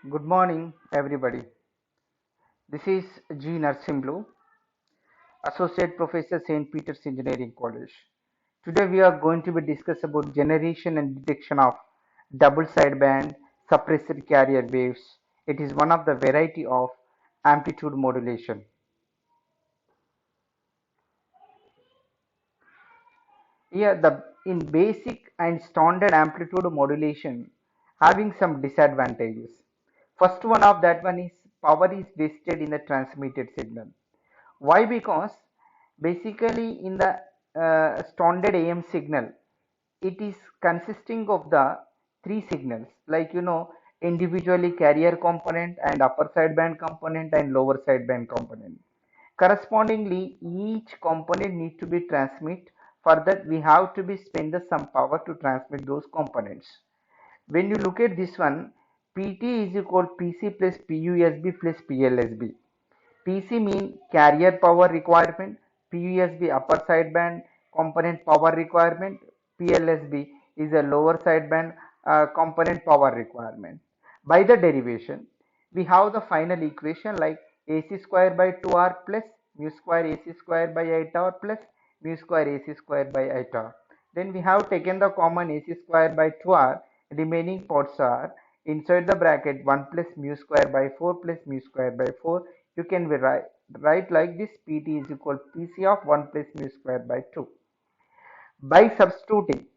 Good morning, everybody. This is G. Narsimlu, Associate Professor, St. Peter's Engineering College. Today, we are going to be discuss about generation and detection of double sideband suppressor carrier waves. It is one of the variety of amplitude modulation. Here, the in basic and standard amplitude modulation, having some disadvantages. First one of that one is power is wasted in the transmitted signal. Why? Because basically in the standard AM signal, it is consisting of the three signals, like individually carrier component and upper sideband component and lower sideband component. Correspondingly, each component needs to be transmit. For that, we have to be spend some power to transmit those components. When you look at this one, PT is equal PC plus PUSB plus PLSB. PC mean carrier power requirement, PUSB upper sideband component power requirement, PLSB is a lower sideband component power requirement. By the derivation, we have the final equation like AC square by 2R plus mu square AC square by 8R plus mu square AC square by 8R. Then we have taken the common AC square by 2R, remaining parts are inside the bracket 1 plus mu square by 4 plus mu square by 4. You can write like this: PT is equal to PC of 1 plus mu square by 2. By substituting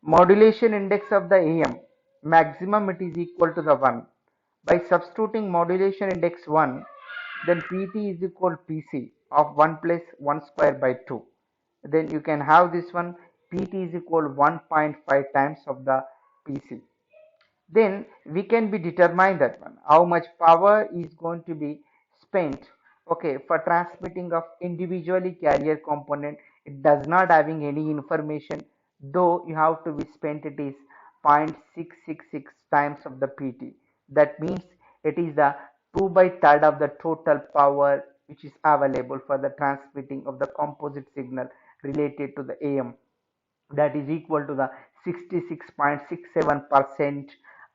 modulation index of the AM, maximum it is equal to the 1. By substituting modulation index 1, then PT is equal to PC of 1 plus 1 square by 2. Then you can have this one: PT is equal to 1.5 times of the PC. Then we can be determine that one how much power is going to be spent, okay, for transmitting of individually carrier component. It does not having any information, though you have to be spent it is 0.666 times of the PT. That means it is the 2 by third of the total power which is available for the transmitting of the composite signal related to the AM. That is equal to the 66.67%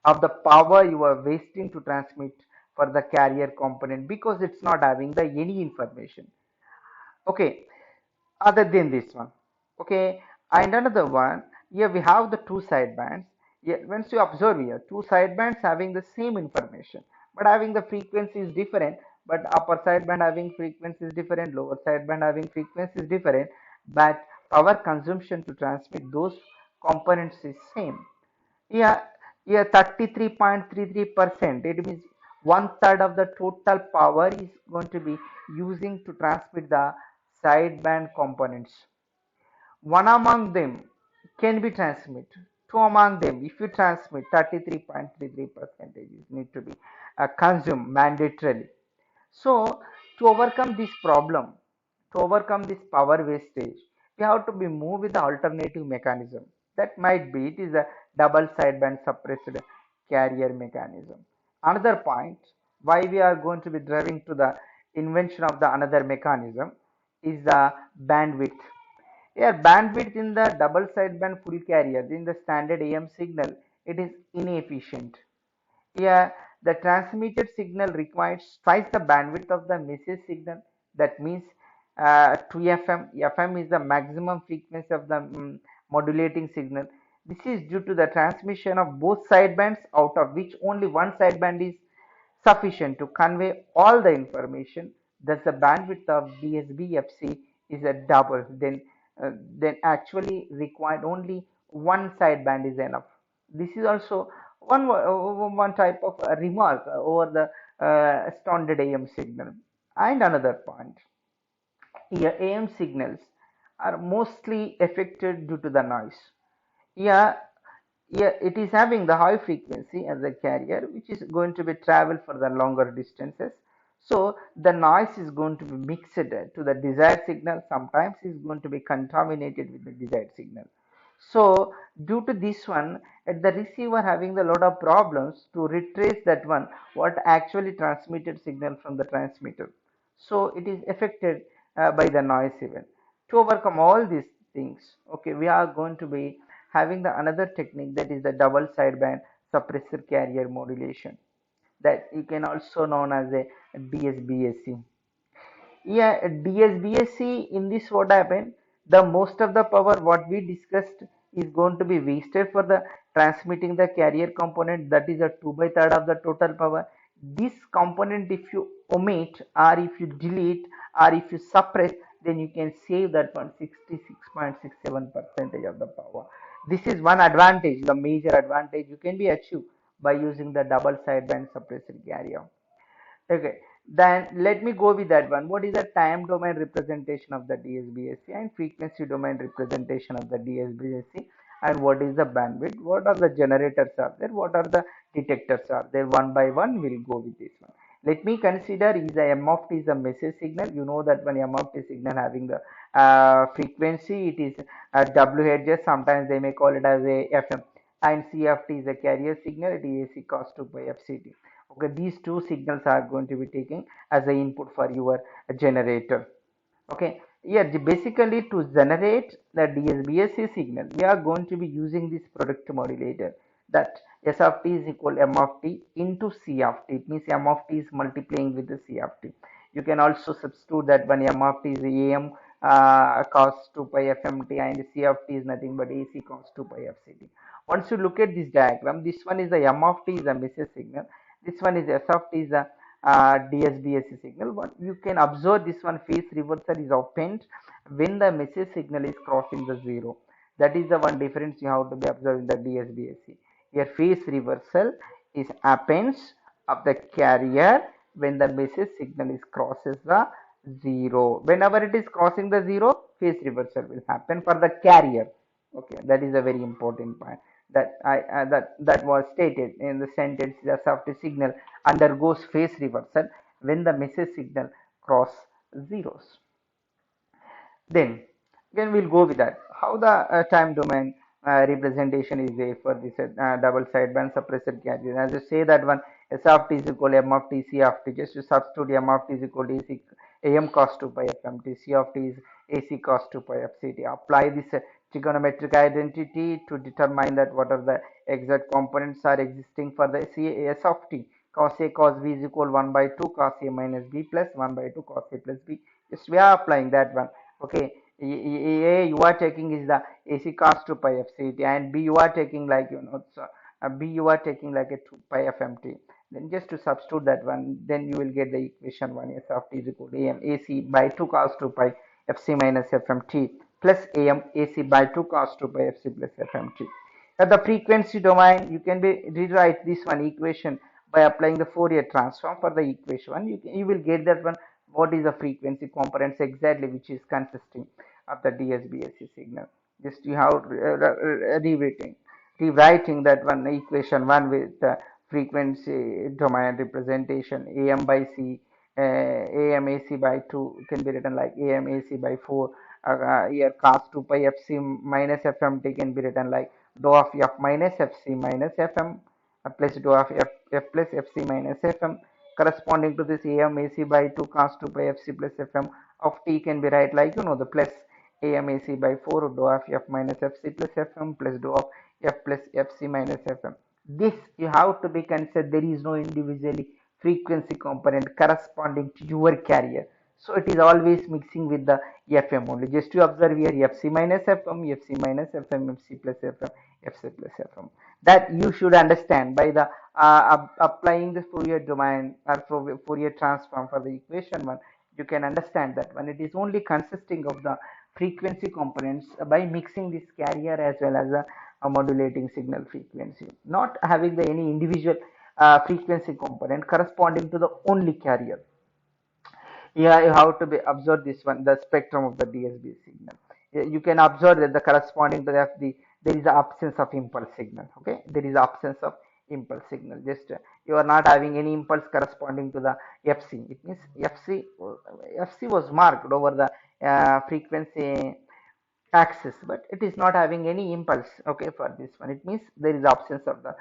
of the power you are wasting to transmit for the carrier component, because it's not having the any information, okay, other than this one, okay. And another one, here we have the two sidebands. Here, once you observe here, two sidebands having the same information but having the frequency is different. But upper sideband having frequency is different, lower sideband having frequency is different, but power consumption to transmit those components is same. Yeah, yeah, 33.33%. It means one third of the total power is going to be using to transmit the sideband components. One among them can be transmit. Two among them, if you transmit, 33.33% is need to be consumed mandatorily. So to overcome this problem, to overcome this power wastage, we have to be moved with the alternative mechanism. That might be it is a double sideband suppressed carrier mechanism. Another point why we are going to be driving to the invention of the another mechanism is the bandwidth. Here, bandwidth in the double sideband full carrier in the standard AM signal, it is inefficient. Here, the transmitted signal requires twice the bandwidth of the message signal. That means 2 FM. FM is the maximum frequency of the modulating signal. This is due to the transmission of both sidebands, out of which only one sideband is sufficient to convey all the information. Thus, the bandwidth of DSB-FC is a double. Then actually required only one sideband is enough. This is also one type of remark over the standard AM signal. And another point, here AM signals are mostly affected due to the noise. Yeah, yeah, it is having the high frequency as a carrier, which is going to be travel for the longer distances. So the noise is going to be mixed to the desired signal. Sometimes is going to be contaminated with the desired signal. So due to this one, at the receiver having the lot of problems to retrace that one what actually transmitted signal from the transmitter. So it is affected by the noise event. To overcome all these things, okay, we are going to be having the another technique, that is the double sideband suppressor carrier modulation. that you can also known as a DSBSC. Yeah, DSBSC, in this what happened, the most of the power what we discussed is going to be wasted for the transmitting the carrier component, that is a 2 by 3rd of the total power. This component if you omit or if you delete or if you suppress, then you can save that one 66.67 percentage of the power. This is one advantage, the major advantage you can be achieved by using the double sideband suppressor carrier. Okay, then let me go with that one. What is the time domain representation of the DSBSC and frequency domain representation of the DSBSC, and what is the bandwidth? What are the generators are there? What are the detectors are there? One by one, we'll go with this one. Let me consider is the M of T is a message signal. You know that when M of T signal having the frequency, it is WHz. Sometimes they may call it as a FM. And CFT is a carrier signal. It is AC cos 2 by FCT. Okay, these two signals are going to be taken as an input for your generator. Okay, yeah, basically to generate the DSBSC signal, we are going to be using this product modulator, that S of t is equal M of t into C of t. It means M of t is multiplying with the C of t. You can also substitute that when M of t is AM cos 2 pi FMT and C of t is nothing but AC cos 2 pi FCT. Once you look at this diagram, this one is the M of t is a message signal. This one is S of t is a DSBSC signal. But you can observe this one phase reversal is obtained when the message signal is crossing the zero. That is the one difference you have to be observed in the DSBSC. Here phase reversal is happens of the carrier when the message signal is crosses the zero. Whenever it is crossing the zero, phase reversal will happen for the carrier. Okay, that is a very important point that was stated in the sentence. The software signal undergoes phase reversal when the message signal cross zeros. Then again we'll go with that. How the time domain representation is there for this double sideband suppressor carrier. As you say that one S of t is equal to M of t, C of t. Just to substitute M of t is equal to AC, AM cos 2 pi FMT, C of t is AC cos 2 pi FCT. Apply this trigonometric identity to determine that what are the exact components are existing for the S of t. Cos A cos B is equal 1 by 2 cos A minus B plus 1 by 2 cos A plus B. Just we are applying that one. Okay, A you are taking is the AC cos 2 pi FCT, and B you are taking like so, B you are taking like a 2 pi FMT. Then just to substitute that one, then you will get the equation 1 S of t is equal to AM AC by 2 cos 2 pi FC minus FMT plus AM AC by 2 cos 2 pi FC plus FMT. At the frequency domain, you can rewrite this one equation by applying the Fourier transform for the equation 1. You will get that one what is the frequency components exactly which is consisting of the DSBSC signal. Just you have rewriting that one equation 1 with the frequency domain representation AM by C, AM AC by 2 can be written like AM AC by 4. Here cos 2 pi FC minus FMT can be written like dou of F minus FC minus FM plus dou of F plus FC minus FM, corresponding to this AM AC by 2 cos 2 pi FC plus FM of T can be write like the plus AM AC by 4 dou of F minus FC plus FM plus dou of F plus FC minus FM. This you have to be considered. There is no individually frequency component corresponding to your carrier. So it is always mixing with the FM only. Just to observe here FC minus FM, FC minus FM, FC plus FM, FC plus FM. That you should understand by the applying the Fourier domain or Fourier transform for the equation 1. You can understand that when it is only consisting of the frequency components by mixing this carrier as well as a modulating signal frequency, not having the any individual frequency component corresponding to the only carrier. Yeah, you have to be observe this one, the spectrum of the DSB signal. You can observe that the corresponding to the there is the absence of impulse signal. Okay, there is absence of impulse signal. Just you are not having any impulse corresponding to the FC. It means FC was marked over the frequency axis, but it is not having any impulse. Okay, for this one, it means there is absence of the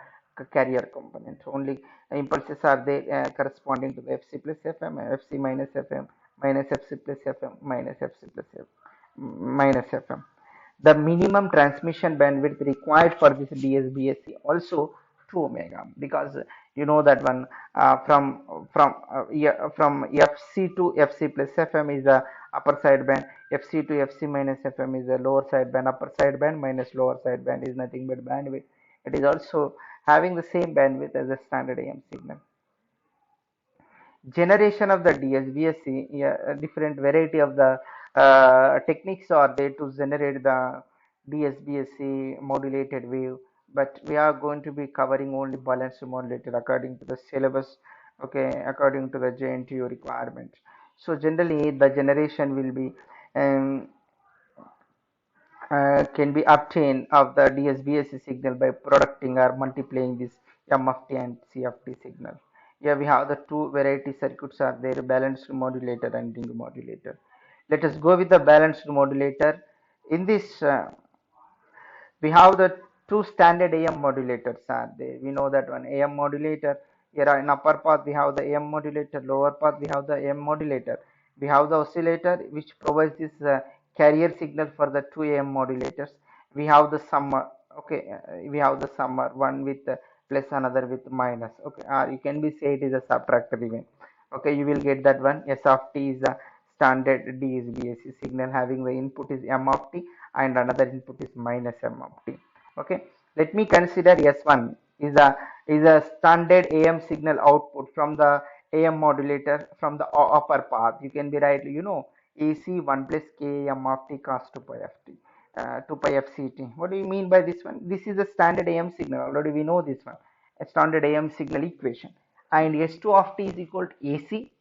carrier component. Only impulses are there corresponding to the FC plus FM, FC minus FM, minus FC plus FM, minus FC plus FM, minus FM. The minimum transmission bandwidth required for this DSBSC also 2 omega, because you know that one, yeah, from FC to FC plus FM is the upper side band, FC to FC minus FM is the lower side band, upper side band minus lower side band is nothing but bandwidth. It is also having the same bandwidth as a standard AM signal. Generation of the DSBSC, yeah, a different variety of the techniques are there to generate the DSBSC modulated wave, but we are going to be covering only balanced modulated according to the syllabus, okay, according to the JNTU requirement. So generally the generation will be um, can be obtained of the DSBSC signal by producing or multiplying this MFT and CFT signal. Here we have the two variety circuits are there, balanced modulator and ring modulator. Let us go with the balanced modulator. In this we have the two standard AM modulators are there. We know that one AM modulator. Here in upper path we have the AM modulator, lower path we have the AM modulator. We have the oscillator which provides this carrier signal for the two AM modulators. We have the summer. Okay, we have the summer one with plus, another with minus. Okay, or you can be say it is a subtractor even. Okay, you will get that one. S of t is a standard DSBSC signal having the input is M of t and another input is minus M of t. Okay, let me consider S1 is a standard AM signal output from the AM modulator from the upper path. You can be right, you know, AC 1 plus K M of t cos 2 pi f t. 2 pi FCT. What do you mean by this one? This is a standard AM signal. Already we know this one. A standard AM signal equation. And S2 of t is equal to AC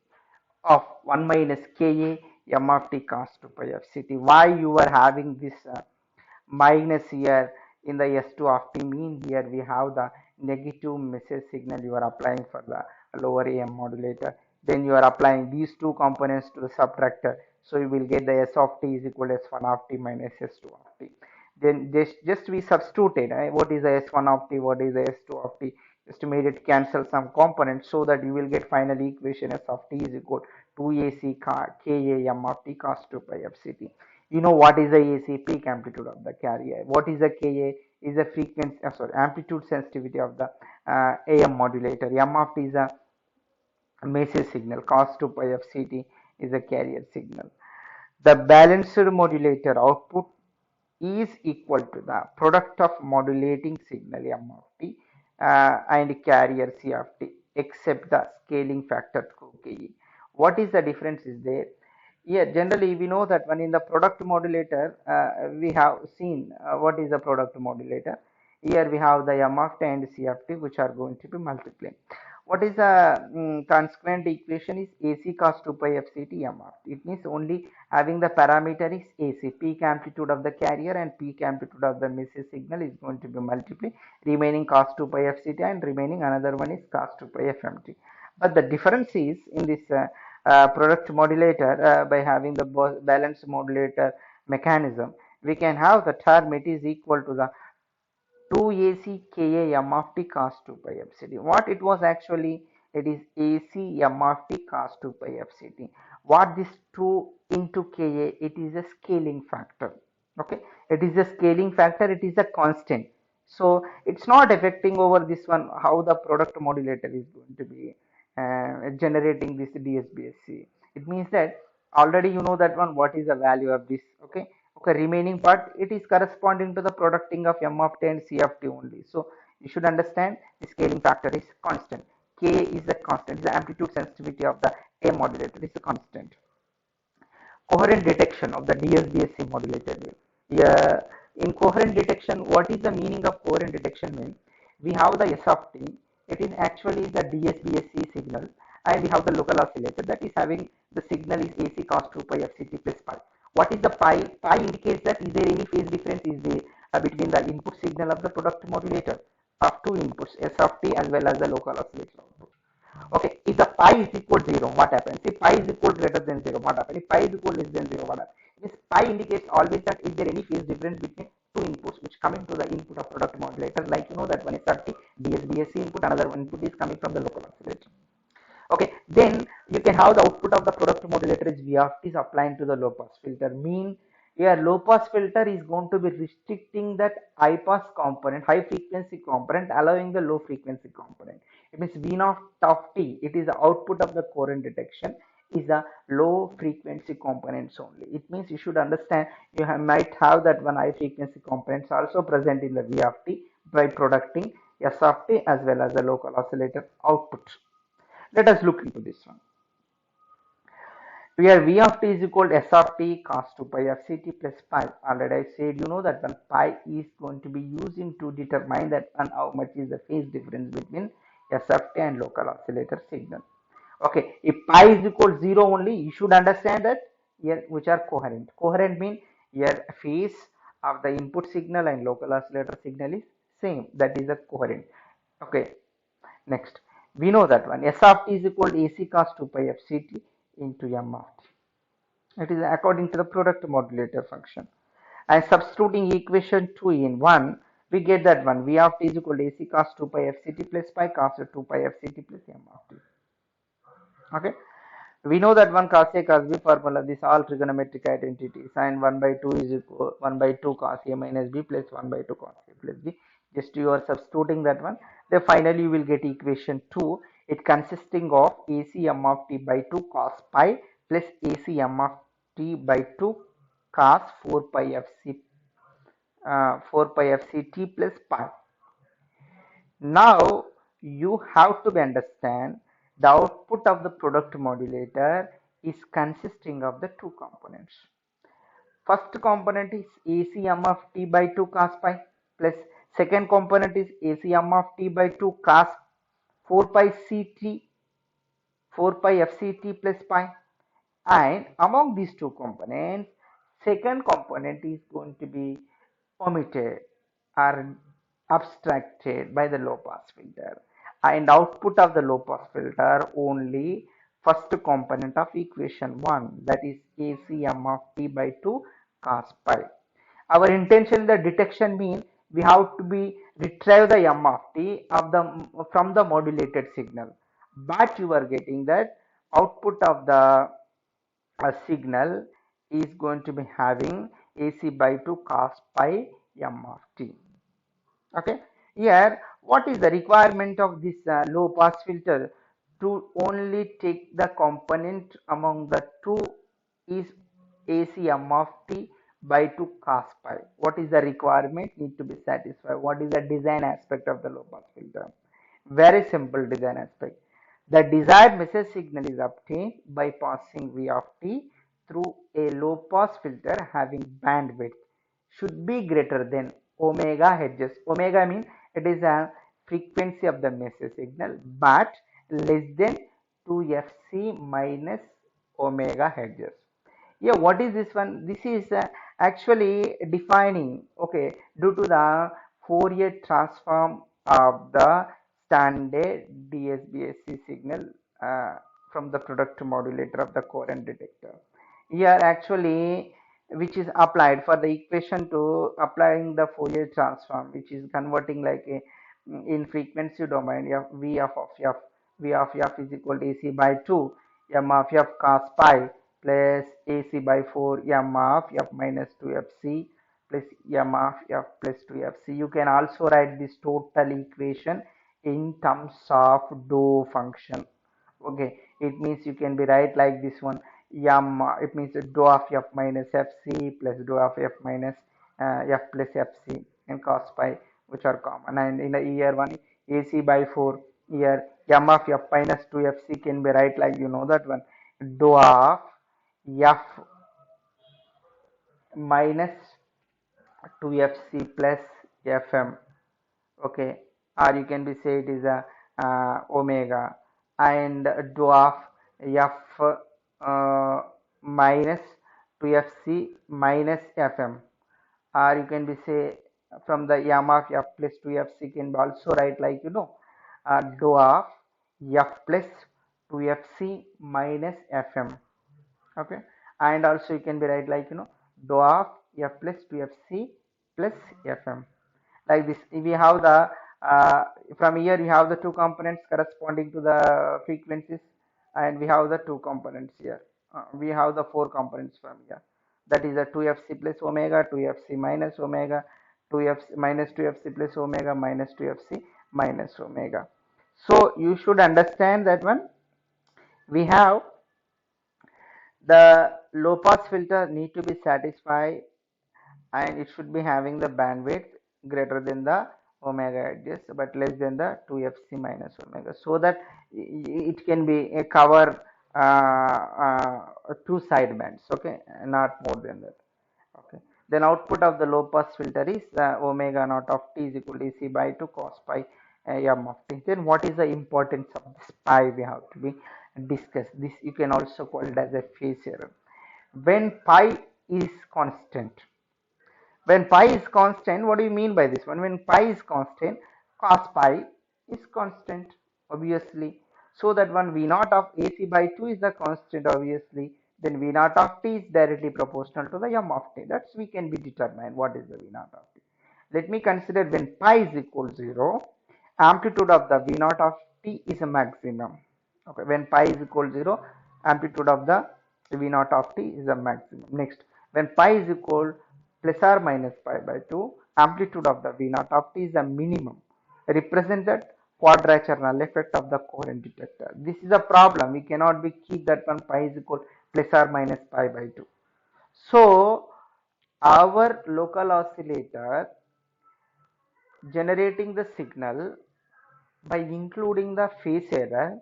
of 1 minus Ka M of t cos 2 pi FCT. Why you are having this minus here in the S2 of t mean here we have the negative message signal you are applying for the lower AM modulator. Then you are applying these two components to the subtractor. So you will get the S of t is equal to S1 of t minus S2 of t. Then just we substituted what is the S1 of t, what is the S2 of t, just made it cancel some components so that you will get final equation S of t is equal to 2AC Ka M of t cos 2 pi FCT. You know what is the AC? Peak amplitude of the carrier. What is the Ka? Is the frequency, sorry, amplitude sensitivity of the AM modulator. M of t is a message signal. Cos 2 pi FCT is a carrier signal. The balanced modulator output is equal to the product of modulating signal M of t and carrier C of t except the scaling factor 2Ke. What is the difference is there? Yeah, generally we know that when in the product modulator, we have seen what is the product modulator. Here we have the M of t and C of t which are going to be multiplied. What is the consequent equation is AC cos 2 pi FCT M of t. It means only having the parameter is AC, peak amplitude of the carrier and peak amplitude of the message signal is going to be multiplied. Remaining cos 2 pi FCT and remaining another one is cos 2 pi FMT. But the difference is in this product modulator by having the balanced modulator mechanism, we can have the term it is equal to the 2AC Ka M of t cos 2 pi FCT. What it was actually, it is AC M of t cos 2 pi FCT. What this 2 into Ka, it is a scaling factor. Okay, it is a scaling factor, it is a constant. So it's not affecting over this one how the product modulator is going to be generating this DSBSC. It means that already you know that one what is the value of this. Okay, okay, remaining part it is corresponding to the producting of M of t and C of t only. So you should understand the scaling factor is constant. K is the constant, is the amplitude sensitivity of the A modulator is a constant. Coherent detection of the DSBSC modulator wave. Yeah, in coherent detection, what is the meaning of coherent detection mean? We have the S of t, it is actually the DSBSC signal, and we have the local oscillator that is having the signal is AC cos 2 pi FCT plus pi. What is the pi? Pi indicates that is there any phase difference is there between the input signal of the product modulator of two inputs S of t as well as the local oscillator output. Okay, if the pi is equal to 0, what happens? If pi is equal greater than 0, what happens? If pi is equal less than 0, what happens? This pi indicates always that is there any phase difference between two inputs which come into the input of product modulator, like you know that one is 30 DSBSC input, another one input is coming from the local oscillator. Okay, then you can have the output of the product modulator is V of t is applying to the low pass filter. Mean Here low pass filter is going to be restricting that high pass component, high frequency component, allowing the low frequency component. It means V naught of t, it is the output of the current detection, is a low frequency components only. It means you should understand you might have that one high frequency components also present in the V of t by producing S of t as well as the local oscillator output. Let us look into this one. Where V of t is equal to S of t cos 2 pi f c t plus pi. Already I said you know that when pi is going to be using to determine that and how much is the phase difference between S of t and local oscillator signal. Okay, if pi is equal to 0 only, you should understand that here which are coherent. Coherent means here phase of the input signal and local oscillator signal is same. That is a coherent. Okay, next, we know that one S of t is equal to AC cos 2 pi f c t into m of t. It is according to the product modulator function. And substituting equation 2 in 1, we get that one V of t is equal to AC cos 2 pi f c t plus pi cos 2 pi f c t plus m of t. Okay. We know that one cos A cos B formula, this all trigonometric identity. Sin 1 by 2 is equal 1 by 2 cos A minus B plus 1 by 2 cos A plus B. Just you are substituting that one. Then finally you will get equation 2. It consisting of AC m of t by 2 cos pi plus AC m of t by 2 cos 4 pi fc 4 pi fc t plus pi. Now you have to understand the output of the product modulator is consisting of the two components. First component is ACM of t by 2 cos pi plus second component is ACM of t by 2 cos 4 pi ct 4 pi fct plus pi, and among these two components second component is going to be omitted or abstracted by the low pass filter, and output of the low pass filter only first component of equation 1, that is ACM of t by 2 cos pi. Our intention in the detection means we have to be retrieve the m of t of the from the modulated signal, but you are getting that output of the signal is going to be having AC by 2 cos pi m of t. Okay, here what is the requirement of this low pass filter? To only take the component among the two is AC m of t by 2 cos pi. What is the requirement need to be satisfied? What is the design aspect of the low pass filter? Very simple design aspect. The desired message signal is obtained by passing V of t through a low pass filter having bandwidth should be greater than omega hertz. Omega means it is a frequency of the message signal, but less than 2fc minus omega hertz. Yeah, what is this one? This is actually defining, okay, due to the Fourier transform of the standard DSBSC signal from the product modulator of the current detector. Here actually which is applied for the equation to applying the Fourier transform, which is converting like a in frequency domain V of f, V of f is equal to AC by 2 m of f cos pi plus AC by 4 m of f minus 2fc plus m of f plus 2fc. You can also write this total equation in terms of dou function. Okay, it means you can be write like this one m, it means dou of f minus fc plus dou of f minus f plus fc and cos pi, which are common. And in the year one AC by 4, here m of f minus 2fc can be write like you know that one dou of f minus 2fc plus fm. Okay, or you can be say it is a omega, and dou of f minus 2fc minus fm, or you can be say from the m of f plus 2fc can be also write like you know dou of f plus 2fc minus fm. Okay, and also you can be write like you know dou of f plus 2fc plus fm. Like this we have the from here you have the two components corresponding to the frequencies, and we have the two components here, we have the four components from here. that is a 2fc plus omega, 2fc minus omega, 2fc minus 2fc plus omega minus 2fc minus omega. So you should understand that one. We have the low pass filter need to be satisfied, and it should be having the bandwidth greater than the omega edges but less than the 2fc minus omega, so that it can be a cover two sidebands, okay, not more than that. Okay, then output of the low pass filter is omega naught of t is equal to c by 2 cos pi m of t. Then what is the importance of this pi? We have to be discussed. This you can also call it as a phase error. When pi is constant, when pi is constant, what do you mean by this one? When pi is constant, cos pi is constant, obviously. So that one V naught of AC by 2 is the constant, obviously. Then V naught of t is directly proportional to the m of t. That's we can be determined what is the V naught of t. Let me consider when pi is equal to 0, amplitude of the V naught of t is a maximum. Okay, when pi is equal to 0, amplitude of the V naught of t is a maximum. Next, when pi is equal plus or minus pi by 2, amplitude of the V naught of t is a minimum. Represent that quadrature null effect of the coherent detector. This is a problem. We cannot be keep that one pi is equal plus or minus pi by 2. So our local oscillator generating the signal by including the phase error,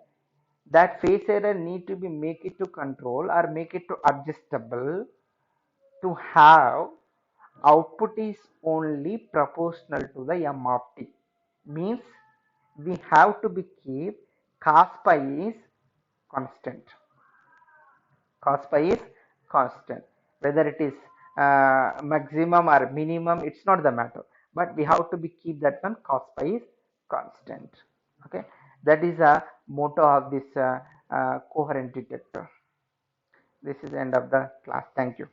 that phase error need to be make it to control or make it to adjustable to have output is only proportional to the m of t. Means we have to be keep cos pi is constant. Cos pi is constant. Whether it is maximum or minimum, it's not the matter. But we have to be keep that one cos pi is constant. Okay, that is a motto of this coherent detector. This is the end of the class. Thank you.